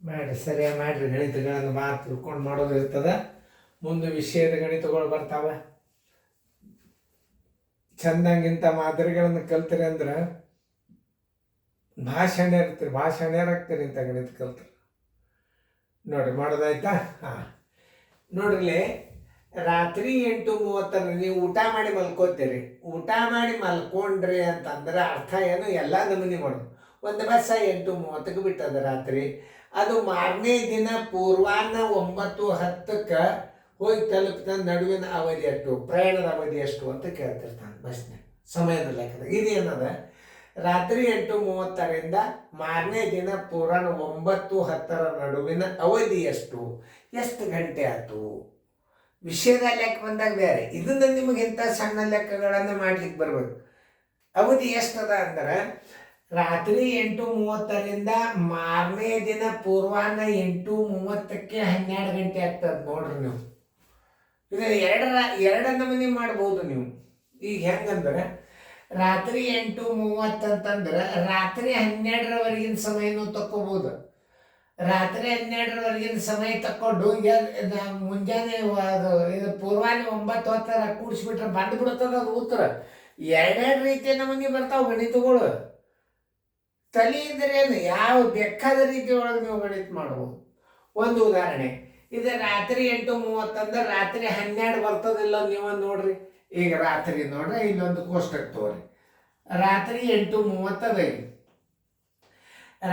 ಮಾಡಿರಿ, ಸರಿಯಾಗಿ ಮಾಡಿರಿ. ಗಣಿತಗಳನ್ನು ಮಾತು ತಿಳ್ಕೊಂಡು ಮಾಡೋದು ಇರ್ತದೆ. ಮುಂದೆ ವಿಷಯದ ಗಣಿತಗಳು ಬರ್ತಾವೆ. ಚಂದಂಗಿಂಥ ಮಾದರಿಗಳನ್ನು ಕಲ್ತಿರಿ ಅಂದ್ರೆ ಭಾಷಣ ಇರ್ತೀರಿ, ಭಾಷಣ್ಯರಾಗ್ತೀರಿ ಇಂಥ ಗಣಿತ ಕಲ್ತ್ರಿ. ನೋಡ್ರಿ, ಮಾಡೋದಾಯ್ತಾ? ಹಾಂ, ನೋಡ್ರಿ, ರಾತ್ರಿ 8:30 ನೀವು ಊಟ ಮಾಡಿ ಮಲ್ಕೋತೀರಿ. ಊಟ ಮಾಡಿ ಮಲ್ಕೊಂಡ್ರಿ ಅಂತಂದ್ರೆ ಅರ್ಥ ಏನು? ಎಲ್ಲ ನಮೂನಿ ಮಾಡೋದು. ಒಂದು ಬಸ್ಸ 8:30ಕ್ಕೆ ಬಿಟ್ಟದ ರಾತ್ರಿ, ಅದು ಮಾರನೇ ದಿನ ಪೂರ್ವಾಹ್ನ 9:10ಕ್ಕೆ ಹೋಗಿ ತಲುಪಿದ ನಡುವಿನ ಅವಧಿ ಎಷ್ಟು, ಪ್ರಯಾಣದ ಅವಧಿ ಎಷ್ಟು ಅಂತ ಕೇಳ್ತಿರ್ತಾನೆ ಬಸ್ನ ಸಮಯದ ಲೆಕ್ಕದ. ಇದೇನದ, ರಾತ್ರಿ 8:30ರಿಂದ ಮಾರನೇ ದಿನ ಪೂರ್ವಾಹ್ನ 9:10 ನಡುವಿನ ಅವಧಿ ಎಷ್ಟು ಗಂಟೆ ಆಯ್ತು. ವಿಷಯದ ಲೆಕ್ಕ ಬಂದಾಗ ಬೇರೆ. ಇದನ್ನ ನಿಮಗೆ ಇಂಥ ಸಣ್ಣ ಲೆಕ್ಕಗಳನ್ನು ಮಾಡ್ಲಿಕ್ಕೆ ಬರ್ಬೇಕು. ಅವಧಿ ಎಷ್ಟದ ಅಂದ್ರೆ ರಾತ್ರಿ 8:30ರಿಂದ ಮಾರನೇ ದಿನ ಪೂರ್ವಾಹ್ನ 8:30ಕ್ಕೆ 12 ಗಂಟೆ ಆಗ್ತದೆ. ನೋಡ್ರಿ, ನೀವು ಇದನ್ನು ಎರಡ ನಮೂನಿ ಮಾಡ್ಬೋದು ನೀವು. ಈಗ ಹೆಂಗಂದ್ರೆ ರಾತ್ರಿ 8:30 ಅಂತಂದ್ರೆ ರಾತ್ರಿ 12ರವರೆಗಿನ ಸಮಯನೂ ತಕ್ಕೋಬೋದು. ರಾತ್ರಿ 12ರವರೆಗಿನ ಸಮಯ ತಕ್ಕೊಂಡು ಮುಂಜಾನೆ ಇದು ಪೂರ್ವಾಹ್ನ 9:10 ಕೂಡಿಸ್ಬಿಟ್ರೆ ಬಂದ್ಬಿಡ್ತದ ಅದು ಉತ್ತರ. ಎರಡೆರಡು ರೀತಿಯ ನಮೂನಿ ಬರ್ತಾವೆ ಗಣಿತಗಳು. ತಲೆ ಇದ್ರೆ ಏನು ಯಾವ ಬೇಕಾದ ರೀತಿ ಒಳಗೆ ನೀವು ಗಣಿತ ಮಾಡ್ಬೋದು. ಒಂದು ಉದಾಹರಣೆ, ಇದು ರಾತ್ರಿ 8:30 ಅಂದ್ರೆ ರಾತ್ರಿ 12 ಬರ್ತದಿಲ್ಲ ನೀವು ನೋಡ್ರಿ. ಈಗ ರಾತ್ರಿ ನೋಡ್ರಿ, ಇಲ್ಲೊಂದು ಕೋಷ್ಟಕ ತಗೋರಿ. ರಾತ್ರಿ 8:30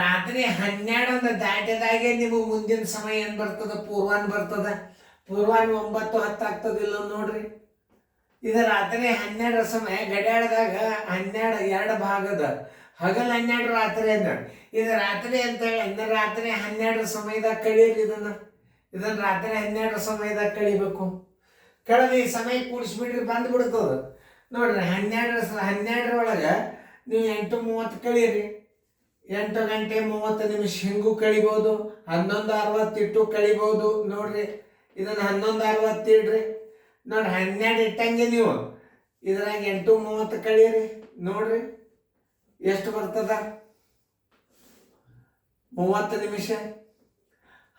ರಾತ್ರಿ 12 ದಾಟಿದಾಗೆ ನಿಮಗೆ ಮುಂದಿನ ಸಮಯ ಏನು ಬರ್ತದ? ಪೂರ್ವಾಹ್ನ ಬರ್ತದ. ಪೂರ್ವಾಹ್ನ 9:10 ಆಗ್ತದಿಲ್ಲ ನೋಡ್ರಿ. ಇದು ರಾತ್ರಿ 12 ಸಮಯ. ಗಡಿಯಾರದಾಗ 12 2 ಭಾಗದ, ಹಗಲು 12, ರಾತ್ರಿ 12. ಇದು ರಾತ್ರಿ ಅಂತೇಳಿ ಅಂದ್ರೆ ರಾತ್ರಿ 12 ಸಮಯದಾಗ ಕಳೀರಿ. ಇದನ್ನ ರಾತ್ರಿ 12 ಸಮಯದಾಗ ಕಳಿಬೇಕು. ಕಳೆದ ಈ ಸಮಯ ಕೂಡಿಸ್ಬಿಡ್ರಿ, ಬಂದ್ಬಿಡ್ತದ ನೋಡ್ರಿ. 12ರೊಳಗೆ ನೀವು 8:30 ಕಳೀರಿ. 8 ಗಂಟೆ 30 ನಿಮಿಷ ಹಿಂಗೂ ಕಳಿಬೋದು. 11:60 ಇಟ್ಟು ಕಳಿಬೋದು. ನೋಡ್ರಿ, ಇದನ್ನು 11:60 ಇಡ್ರಿ. ನೋಡ್ರಿ, 12 ಇಟ್ಟಂಗೆ ನೀವು ಇದ್ರಾಗ 8:30 ಕಳೀರಿ. ನೋಡ್ರಿ ಎಷ್ಟು ಬರ್ತದ? 30 ನಿಮಿಷ.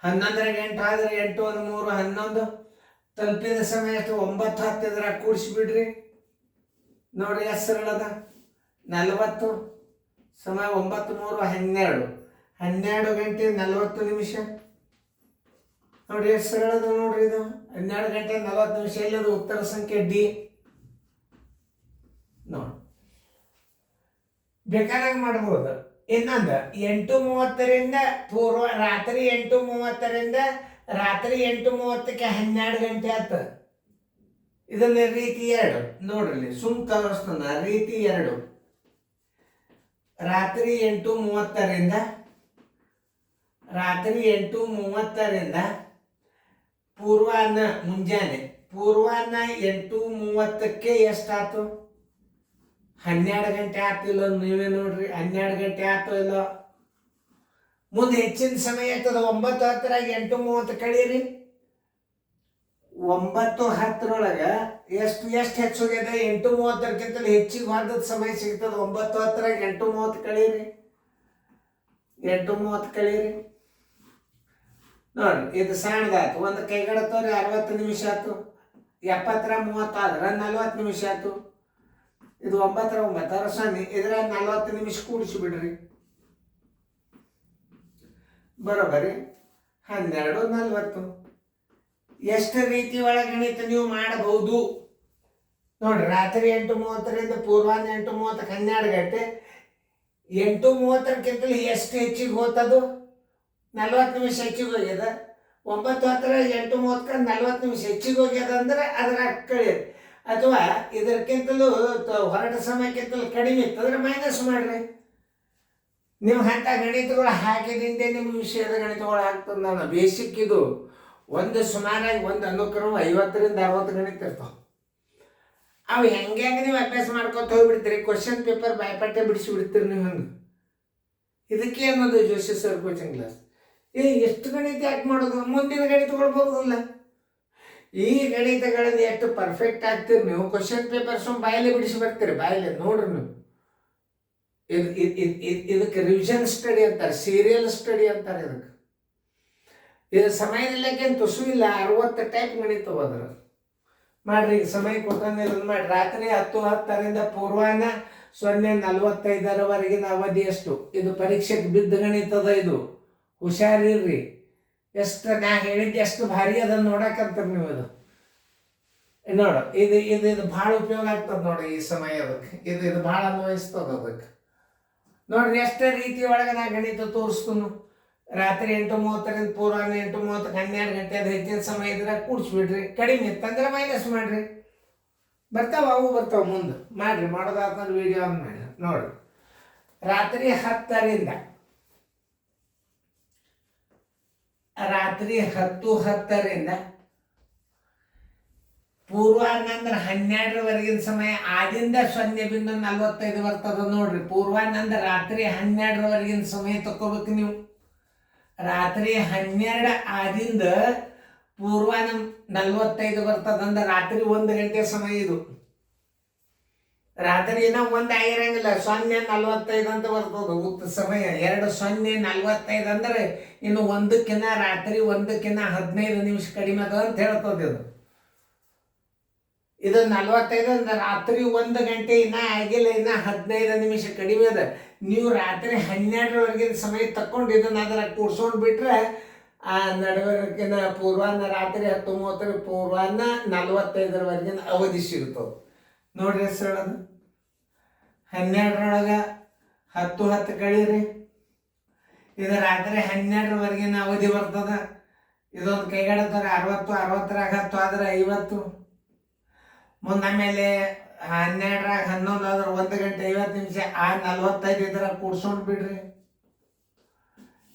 11ರಾಗ 8 ಆದ್ರೆ 8 1 3 11. ತಲುಪಿದ ಸಮಯ ಎಷ್ಟು? 9:10 ಇದ್ರಾಗ ಕೂಡಿಸ್ಬಿಡ್ರಿ. ನೋಡ್ರಿ ಎಷ್ಟು ಸರಳದ? 40 ಸಮಯ. 9 3 12 ಗಂಟೆ 40 ನಿಮಿಷ. ನೋಡ್ರಿ ಎಷ್ಟು ಸರಳದ ನೋಡ್ರಿ. ಇದು 12 ಗಂಟೆ 40 ನಿಮಿಷ. ಎಲ್ಲದು ಉತ್ತರ ಸಂಖ್ಯೆ ಡಿ. ನೋಡಿ, ಬೇಕಾದಾಗ ಮಾಡ್ಬೋದು. ಇನ್ನೊಂದು 8:30ರಿಂದ ರಾತ್ರಿ 8:30ರಿಂದ ರಾತ್ರಿ 8:30ಕ್ಕೆ 12 ಗಂಟೆ ಆತ. ಇದರಲ್ಲಿ ರೀತಿ 2 ನೋಡ್ರಿ, ಸುಮ್ ತೋರಿಸ್ತಾನ. ರೀತಿ 2, ರಾತ್ರಿ 8:30ರಿಂದ ಪೂರ್ವಾಹ್ನ ಮುಂಜಾನೆ ಪೂರ್ವಾಹ್ನ 8:30ಕ್ಕೆ ಎಷ್ಟಾಯ್ತು? 12 ಗಂಟೆ ಆಗ್ತಿಲ್ಲ. ನೀವೇ ನೋಡ್ರಿ, 12 ಗಂಟೆ ಆಗ್ತೋ ಇಲ್ಲ. ಮುಂದೆ ಹೆಚ್ಚಿನ ಸಮಯ ಆಗ್ತದ. 9:10ರಾಗ 8:30 ಕಳೀರಿ. 9:10ರೊಳಗೆ ಎಷ್ಟು ಹೆಚ್ಚೋಗ್ಯದ? 8:30ಕ್ಕಿಂತಲೂ ಹೆಚ್ಚಿಗೆ ವಾದದ ಸಮಯ ಸಿಗ್ತದೆ. 9:10ರಾಗ 8:30 ಕಳೀರಿ. 8:30 ಕಳೀರಿ. ನೋಡ್ರಿ, ಇದು ಸಣ್ಣದಾಯ್ತು. ಒಂದು ಕೈಗಡತವ್ರಿ 60 ನಿಮಿಷ ಆಯ್ತು. 70ರ 30 ಆದ್ರೆ 40 ನಿಮಿಷ ಆಯ್ತು. ಇದು 9ರ 9 ಸಣ್ಣ. ಇದ್ರ 40 ನಿಮಿಷ ಕೂಡಿಸಿಬಿಡ್ರಿ. ಬರೋಬರಿ 12 40. ಎಷ್ಟು ರೀತಿ ಒಳಗೆ ಗಣಿತ ನೀವು ಮಾಡಬಹುದು ನೋಡ್ರಿ. ರಾತ್ರಿ 8:30ರಿಂದ ಪೂರ್ವಾಹ್ನ 8:30ಕ್ಕೆ 12 ಗಂಟೆ. 8:30ಕ್ಕಿಂತಲೂ ಎಷ್ಟು ಹೆಚ್ಚಿಗೆ ಹೋಗ್ತದು? 40 ನಿಮಿಷ ಹೆಚ್ಚಿಗೆ ಹೋಗ್ಯದ. 9:10 8:30ಕ್ಕೆ 40 ನಿಮಿಷ ಹೆಚ್ಚಿಗೆ ಹೋಗ್ಯದ ಅಂದ್ರೆ ಅದ್ರಾಗ ಕಳಿಯೋದು. ಅಥವಾ ಇದಕ್ಕಿಂತಲೂ ಹೊರಟ ಸಮಯಕ್ಕಿಂತಲೂ ಕಡಿಮೆ ಇತ್ತಂದ್ರೆ ಮೈನಸ್ ಮಾಡ್ರಿ. ನೀವು ಅಂಥ ಗಣಿತಗಳು ಹಾಕಿದಿಂದೆ ನಿಮ್ಮ ವಿಷಯದ ಗಣಿತಗಳು ಹಾಕ್ತದೆ. ನಾನು ಬೇಸಿಕ್ ಇದು ಒಂದು ಸುಮಾರಾಗಿ ಒಂದು ಅನುಕ್ರಮ 50ರಿಂದ 60 ಗಣಿತ ಇರ್ತಾವೆ. ಅವು ಹೆಂಗೆ ನೀವು ಅಭ್ಯಾಸ ಮಾಡ್ಕೊತ ಹೋಗ್ಬಿಡ್ತೀರಿ. ಕ್ವಶನ್ ಪೇಪರ್ ಬಾಯ್ಪಾಠ ಬಿಡಿಸಿ ಬಿಡ್ತೀರಿ ನೀವು. ಹಂಗೆ ಇದಕ್ಕೆ ಅನ್ನೋದು ಜೋಶಿ ಸರ್ ಕೋಚಿಂಗ್ ಕ್ಲಾಸ್. ಎಷ್ಟು ಗಣಿತ ಯಾಕೆ ಮಾಡೋದು? ಮುಂದಿನ ಗಣಿತಗಳು ಬರೋದಿಲ್ಲ. ಈ ಗಣಿತಗಳಲ್ಲಿ ಎಷ್ಟು ಪರ್ಫೆಕ್ಟ್ ಆಗ್ತೀರಿ ನೀವು. ಕ್ವಶನ್ ಪೇಪರ್ ಬಾಯಲ್ಲೇ ಬಿಡಿಸಿ ಬರ್ತೀರಿ. ಬಾಯಲ್ಲೇ ನೋಡ್ರಿ ನೀವು. ಇದಕ್ಕೆ ರಿವಿಷನ್ ಸ್ಟಡಿ ಅಂತಾರೆ, ಸೀರಿಯಲ್ ಸ್ಟಡಿ ಅಂತಾರೆ ಇದಕ್ಕೆ. ಇದು ಸಮಯ ನಿಲ್ಲಕ್ಕೇನು ತುಸು ಇಲ್ಲ, 60 ಟೈಪ್ ಗಣಿತ ಹೋದ್ರ ಮಾಡ್ರಿ. ಈಗ ಸಮಯ ಕೊಟ್ಟಂಗಿಲ್ಲ ಮಾಡಿ. ರಾತ್ರಿ 10:10ರಿಂದ ಪೂರ್ವಾಹ್ನ 0:45 ಅವಧಿ ಎಷ್ಟು? ಇದು ಪರೀಕ್ಷೆಗೆ ಬಿದ್ದ ಗಣಿತದ. ಇದು ಹುಷಾರಿರ್ರಿ. ಎಷ್ಟು ನಾ ಹೇಳಿದ್ದು ಎಷ್ಟು ಭಾರಿ ಅದನ್ನು ನೋಡಕಂತಾರೆ ನೀವು. ಇದು ನೋಡು, ಇದು ಇದು ಇದು ಭಾಳ ಉಪಯೋಗ ಆಗ್ತದೆ ನೋಡಿ ಈ ಸಮಯ. ಅದಕ್ಕೆ ಇದು ಭಾಳ ಅನ್ವಯಿಸ್ತದ ಅದಕ್ಕೆ. ನೋಡ್ರಿ ಎಷ್ಟೇ ರೀತಿ ಒಳಗೆ ನಾ ಗಣಿತ ತೋರಿಸ್ತನು. ರಾತ್ರಿ 8:30ರಿಂದ ಪೂರ್ವಾಹ್ನ 8:30 12 ಗಂಟೆ ಅದು ಹೆಚ್ಚಿನ ಸಮಯ ಇದ್ರೆ ಕೂಡಿಸ್ಬಿಡ್ರಿ. ಕಡಿಮೆ ಇತ್ತಂದ್ರೆ ಮೈನಸ್ ಮಾಡ್ರಿ. ಬರ್ತಾವ, ಅವು ಬರ್ತಾವ ಮುಂದೆ ಮಾಡ್ರಿ. ಮಾಡೋದಾದ್ಮೇಲೆ ವಿಡಿಯೋ ಆನ್ ಮಾಡಿ ನೋಡ್ರಿ. ರಾತ್ರಿ 10ರಿಂದ ಪೂರ್ವಾಹ್ನ ಅಂದ್ರೆ 12ರವರೆಗಿನ ಸಮಯ. ಆದಿಂದ 0:45 ಬರ್ತದ ನೋಡ್ರಿ. ಪೂರ್ವಾಹ್ನ ಅಂದ್ರೆ ರಾತ್ರಿ 12ರವರೆಗಿನ ಸಮಯ ತಕೋಬೇಕು ನೀವು. ರಾತ್ರಿ 12 ಆದಿಂದ ಪೂರ್ವಾಹ್ನ 45 ಬರ್ತದಂದ್ರೆ ರಾತ್ರಿ 1 ಗಂಟೆ ಸಮಯ. ಇದು ರಾತ್ರಿ ಏನೋ 1 ಆಗಿರಂಗಿಲ್ಲ, 0:45 ಅಂತ ಬರ್ತದ ಉತ್ತ ಸಮಯ. 2:45 ಅಂದ್ರೆ ಇನ್ನು 1ಕ್ಕಿಂತ ರಾತ್ರಿ 1ಕ್ಕಿಂತ 15 ನಿಮಿಷ ಕಡಿಮೆ ಅದ ಅಂತ ಹೇಳ್ತದೆ. ಇದು 45 ಅಂದ್ರೆ ರಾತ್ರಿ 1 ಗಂಟೆ ಇನ್ನ ಆಗಿಲ್ಲ, ಇನ್ನ 15 ನಿಮಿಷ ಕಡಿಮೆ ಅದ. ನೀವು ರಾತ್ರಿ 12ರವರೆಗಿನ ಸಮಯ ತಕೊಂಡು ಇದನ್ನ ಅದರ ಕೂಡ್ಸ್ಕೊಂಡು ಬಿಟ್ರೆ ಆ ನಡುವರೆಗಿನ ಪೂರ್ವಾಹ್ನ ರಾತ್ರಿ 10:30 ಪೂರ್ವಾಹ್ನ 45ರವರೆಗಿನ ಅವಧಿ ಸಿಗ್ತದೆ ನೋಡ್ರಿ. ಸರ್ ಅದು 12ರೊಳಗೆ 10:10 ಕಳೀರಿ. ಇದು ರಾತ್ರಿ 12ರವರೆಗಿನ ಅವಧಿ ಬರ್ತದ. ಇದೊಂದು ಕೈಗಾಡತ್ತಾರೆ 60, 60ರಾಗ 10 ಆದ್ರೆ 50. ಮುಂದೆ ಆಮೇಲೆ 12ರಾಗ 11 ಆದ್ರೆ 1 ಗಂಟೆ 50 ನಿಮಿಷ. ಆ 45 ಇದ್ರ ಕೂಡ್ಸ್ಕೊಂಡು ಬಿಡ್ರಿ.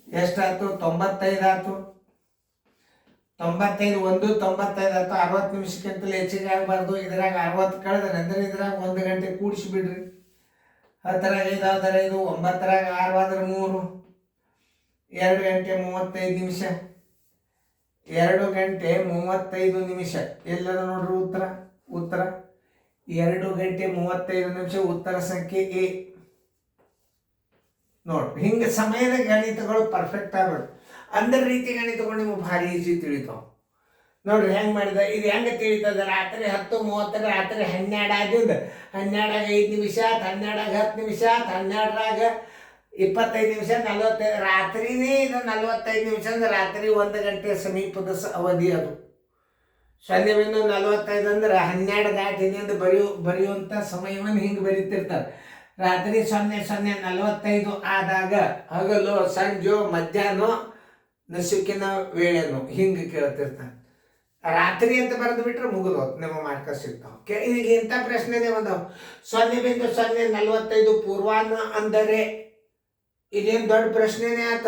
ಎಷ್ಟಾಯ್ತು? 95 ಆಯ್ತು. 95 1 95 ಆಯ್ತು. 60 ನಿಮಿಷಕ್ಕಿಂತಲೂ ಹೆಚ್ಚಿಗೆ ಆಗಬಾರ್ದು. ಇದ್ರಾಗ 60 ಕಳೆದ್ರೆ ಅಂದ್ರೆ ಇದ್ರಾಗ 1 ಗಂಟೆ ಕೂಡಿಸಿ ಬಿಡ್ರಿ. 10ರಾಗ 5 ಆದ್ರೆ 5, 9ರಾಗ 6 ಆದ್ರೆ 3, 2 ಗಂಟೆ 35 ನಿಮಿಷ. 2 ಗಂಟೆ 35 ನಿಮಿಷ. ಎಲ್ಲದ ನೋಡ್ರಿ ಉತ್ತರ. 2 ಗಂಟೆ 35 ನಿಮಿಷ ಉತ್ತರ ಸಂಖ್ಯೆ ಎ. ನೋಡ್ರಿ, ಹಿಂಗೆ ಸಮಯದ ಗಣಿತಗಳು ಪರ್ಫೆಕ್ಟ್ ಆಗ್ಬೇಕು. ಅಂದ್ರ ರೀತಿ ಗಣಿತಗಳು ನಿಮಗೆ ಭಾರಿ ಈಜಿ ತಿಳಿತಾವ. ನೋಡ್ರಿ ಹೆಂಗೆ ಮಾಡಿದ. ಇದು ಹೆಂಗೆ ತಿಳಿತದ? ರಾತ್ರಿ 10:30 ರಾತ್ರಿ 12 ಆದಿಂದ 12ರಾಗ 5 ನಿಮಿಷ, 12ರಾಗ 10 ನಿಮಿಷ, 12ರಾಗ 25 ನಿಮಿಷ, 45. ರಾತ್ರಿನೇ ಇದು 45 ನಿಮಿಷ ಅಂದ್ರೆ ರಾತ್ರಿ 1 ಗಂಟೆ ಸಮೀಪದ ಅವಧಿ. ಅದು 0:45 ಅಂದ್ರೆ 12 ದಾಟಿನಿಂದ ಬರೆಯುವಂಥ ಸಮಯವನ್ನು ಹಿಂಗೆ ಬರೀತಿರ್ತಾರೆ. ರಾತ್ರಿ 00:45 ಆದಾಗ ಹಗಲು, ಸಂಜೆ, ಮಧ್ಯಾಹ್ನ, ನಸುಕಿನ ವೇಳೆನು ಹಿಂಗೆ ಕೇಳ್ತಿರ್ತಾನೆ. ರಾತ್ರಿ ಅಂತ ಬರೆದು ಬಿಟ್ರೆ ಮುಗಿದು ನಿಮ್ಮ ಮಾರ್ಕ ಸಿಗ್ತಾವೆ. ಈಗ ಇಂಥ ಪ್ರಶ್ನೆನೇ ಬಂದವು. 0:045 ಪೂರ್ವಾಹ್ನ ಅಂದರೆ ಇದೇನು ದೊಡ್ಡ ಪ್ರಶ್ನೆನೇ ಆತ.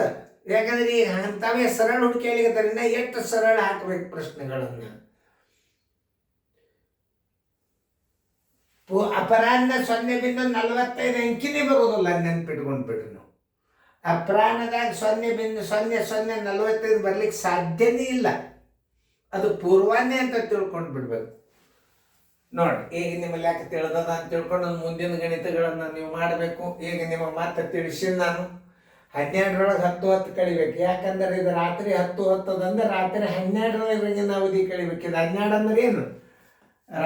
ಯಾಕಂದ್ರೆ ಈಗ ಅಂಥವೇ ಸರಳ ಹುಡುಕಿಯಾಲಿಗತ್ತಾರೆ. ಇನ್ನ ಎಷ್ಟು ಸರಳ ಹಾಕ್ಬೇಕು ಪ್ರಶ್ನೆಗಳನ್ನು. ಅಪರಾಹ್ನ 0:45 ಅಂಕಿನೇ ಬರೋದಿಲ್ಲ, ನೆನ್ಪಿಟ್ಕೊಂಡು ಬಿಡ್ರಿ ನಾವು. ಅಪರಾಹ್ನದಾಗ 0:00:45 ಬರ್ಲಿಕ್ಕೆ ಸಾಧ್ಯನೇ ಇಲ್ಲ. ಅದು ಪೂರ್ವಾಹ್ನ ಅಂತ ತಿಳ್ಕೊಂಡು ಬಿಡ್ಬೇಕು. ನೋಡಿ, ಈಗ ನಿಮ್ಮಲ್ಲಿ ಯಾಕೆ ತಿಳಿದದ ಅಂತ ತಿಳ್ಕೊಂಡು ಮುಂದಿನ ಗಣಿತಗಳನ್ನು ನೀವು ಮಾಡಬೇಕು. ಈಗ ನಿಮ್ಮ ಮಾತು ತಿಳಿಸಿ ನಾನು 12ರೊಳಗೆ 10:10 ಕಳಿಬೇಕು. ಯಾಕಂದ್ರೆ ಇದು ರಾತ್ರಿ 10:10 ಅಂದ್ರೆ ರಾತ್ರಿ 12ರವರೆಗಿನ ಅವಧಿ ಕಳಿಬೇಕು. ಇದು 12 ಅಂದ್ರೆ ಏನು?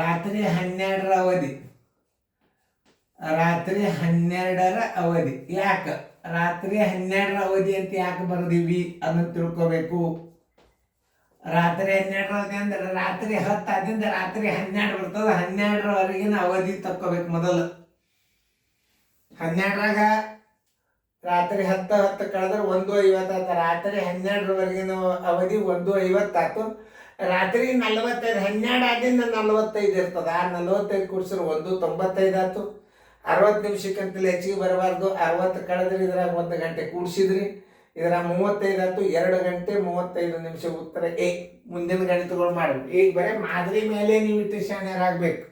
ರಾತ್ರಿ 12ರ ಅವಧಿ. ರಾತ್ರಿ 12ರ ಅವಧಿ. ಯಾಕೆ ರಾತ್ರಿ 12ರ ಅವಧಿ ಅಂತ ಯಾಕೆ ಬರ್ದೀವಿ ಅದನ್ನು ತಿಳ್ಕೋಬೇಕು. ರಾತ್ರಿ 12ರ ಅವಧಿ ಅಂದ್ರೆ ರಾತ್ರಿ 10 ಆದಿಂದ ರಾತ್ರಿ 12 ಬರ್ತದೆ. 12ರವರೆಗಿನ ಅವಧಿ ತಕ್ಕೋಬೇಕು ಮೊದಲು. 12ರಾಗ ರಾತ್ರಿ 10:10 ಕಳೆದ್ರೆ 1:50 ಆಯ್ತು. ರಾತ್ರಿ 12ರವರೆಗಿನ ಅವಧಿ 1:50 ಆಯ್ತು. ರಾತ್ರಿ 45 12 ಆದಿಂದ 45 ಇರ್ತದೆ. ಆ 45 ಕೂಡಿಸಿದ್ರೆ 1:95 ಆಯ್ತು. 60 ನಿಮಿಷಕ್ಕಿಂತಲೂ ಹೆಚ್ಚಿಗೆ ಬರಬಾರ್ದು. 60 ಕಳೆದ್ರೆ ಇದ್ರಾಗ 1 ಗಂಟೆ ಕೂಡಿಸಿದ್ರಿ, ಇದರ 35 ಆಯ್ತು. 2 ಗಂಟೆ 35 ನಿಮಿಷ ಉತ್ತರ ಎ. ಮುಂದಿನ ಗಣಿತಗಳು ಮಾಡಬೇಕು. ಈಗ ಬರೀ ಮಾದರಿ ಮೇಲೆ ನೀವು ಇಟ್ಟು ಶಾಣ್ಯರಾಗಬೇಕು.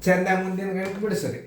ಚಂದ ಮುಂದಿನ ಗಣಿತ ಬಿಡಿಸ್ರಿ.